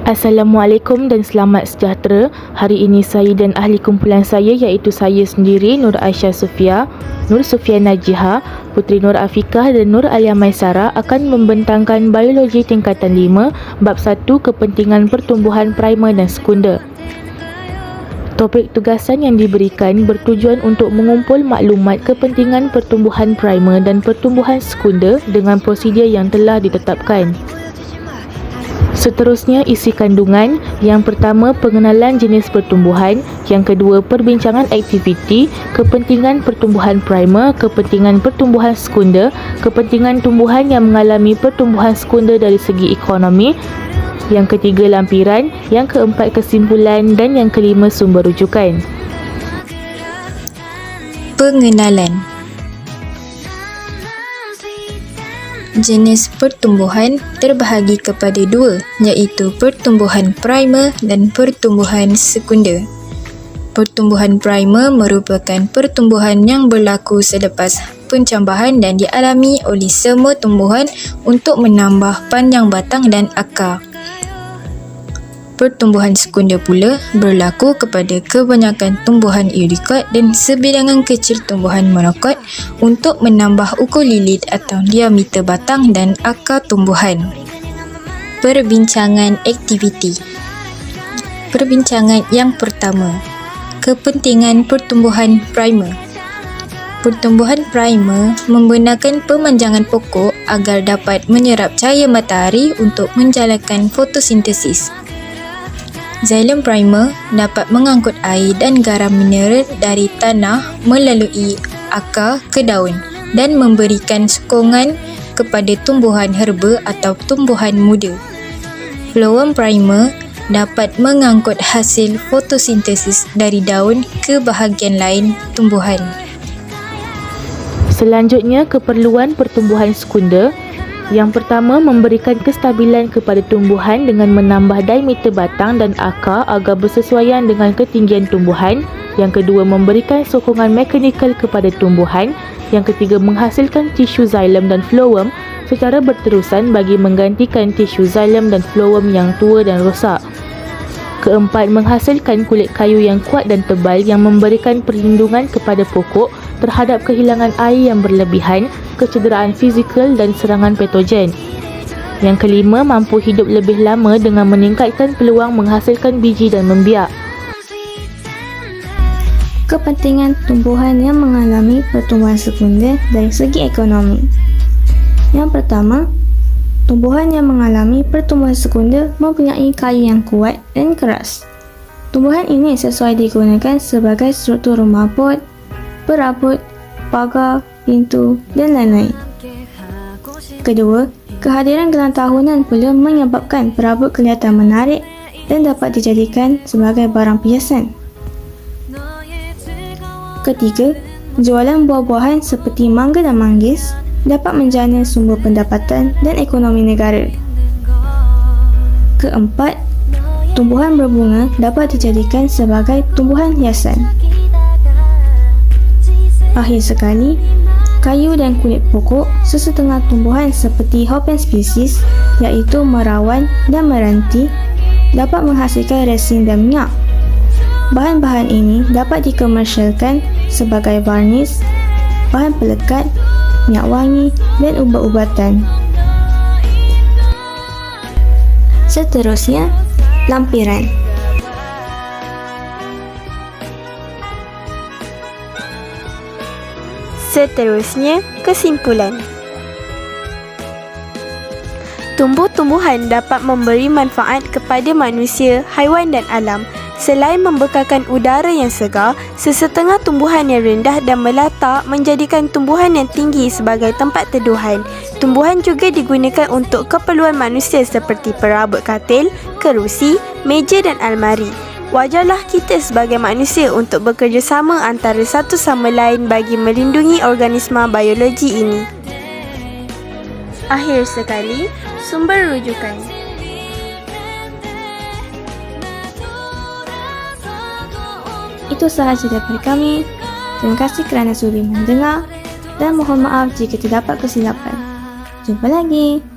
Assalamualaikum dan selamat sejahtera. Hari ini saya dan ahli kumpulan saya iaitu saya sendiri, Nur Aisyah Sofia, Nur Sofia Najiha, Putri Nur Afikah dan Nur Alia Maisara akan membentangkan biologi tingkatan 5, bab 1 kepentingan pertumbuhan primer dan sekunder. Topik tugasan yang diberikan bertujuan untuk mengumpul maklumat kepentingan pertumbuhan primer dan pertumbuhan sekunder dengan prosedur yang telah ditetapkan. Seterusnya, isi kandungan. Yang pertama, pengenalan jenis pertumbuhan. Yang kedua, perbincangan aktiviti, kepentingan pertumbuhan primer, kepentingan pertumbuhan sekunder, kepentingan tumbuhan yang mengalami pertumbuhan sekunder dari segi ekonomi. Yang ketiga, lampiran. Yang keempat, kesimpulan. Dan yang kelima, sumber rujukan. Pengenalan. Jenis pertumbuhan terbahagi kepada dua, iaitu pertumbuhan primer dan pertumbuhan sekunder. Pertumbuhan primer merupakan pertumbuhan yang berlaku selepas pencambahan dan dialami oleh semua tumbuhan untuk menambah panjang batang dan akar. Pertumbuhan sekunder pula berlaku kepada kebanyakan tumbuhan eukaryotik dan sebilangan kecil tumbuhan monokot untuk menambah ukur lilit atau diameter batang dan akar tumbuhan. Perbincangan aktiviti. Perbincangan yang pertama, kepentingan pertumbuhan primer. Pertumbuhan primer membenarkan pemanjangan pokok agar dapat menyerap cahaya matahari untuk menjalankan fotosintesis. Xylem primer dapat mengangkut air dan garam mineral dari tanah melalui akar ke daun dan memberikan sokongan kepada tumbuhan herba atau tumbuhan muda. Phloem primer dapat mengangkut hasil fotosintesis dari daun ke bahagian lain tumbuhan. Selanjutnya, keperluan pertumbuhan sekunder. Yang pertama, memberikan kestabilan kepada tumbuhan dengan menambah diameter batang dan akar agar bersesuaian dengan ketinggian tumbuhan. Yang kedua, memberikan sokongan mekanikal kepada tumbuhan. Yang ketiga, menghasilkan tisu xylem dan phloem secara berterusan bagi menggantikan tisu xylem dan phloem yang tua dan rosak. Keempat, menghasilkan kulit kayu yang kuat dan tebal yang memberikan perlindungan kepada pokok terhadap kehilangan air yang berlebihan, kecederaan fizikal dan serangan patogen. Yang kelima, mampu hidup lebih lama dengan meningkatkan peluang menghasilkan biji dan membiak. Kepentingan tumbuhan yang mengalami pertumbuhan sekunder dari segi ekonomi. Yang pertama, tumbuhan yang mengalami pertumbuhan sekunder mempunyai kayu yang kuat dan keras. Tumbuhan ini sesuai digunakan sebagai struktur rumah pot, perabot, pagar, pintu dan lain-lain. Kedua, kehadiran gelang tahunan pula menyebabkan perabot kelihatan menarik dan dapat dijadikan sebagai barang perhiasan. Ketiga, jualan buah-buahan seperti mangga dan manggis dapat menjana sumber pendapatan dan ekonomi negara. Keempat, tumbuhan berbunga dapat dijadikan sebagai tumbuhan hiasan. Akhir sekali, kayu dan kulit pokok sesetengah tumbuhan seperti hopen spesies iaitu merawan dan meranti dapat menghasilkan resin dan minyak. Bahan-bahan ini dapat dikomersialkan sebagai varnis, bahan pelekat, minyak wangi dan ubat-ubatan. Seterusnya, lampiran. Seterusnya, kesimpulan. Tumbuh-tumbuhan dapat memberi manfaat kepada manusia, haiwan dan alam. Selain membekalkan udara yang segar, sesetengah tumbuhan yang rendah dan melata menjadikan tumbuhan yang tinggi sebagai tempat teduhan. Tumbuhan juga digunakan untuk keperluan manusia seperti perabot katil, kerusi, meja dan almari. Wajarlah kita sebagai manusia untuk bekerjasama antara satu sama lain bagi melindungi organisma biologi ini. Akhir sekali, sumber rujukan. Itu sahaja daripada kami. Terima kasih kerana sudi mendengar dan mohon maaf jika terdapat kesilapan. Jumpa lagi.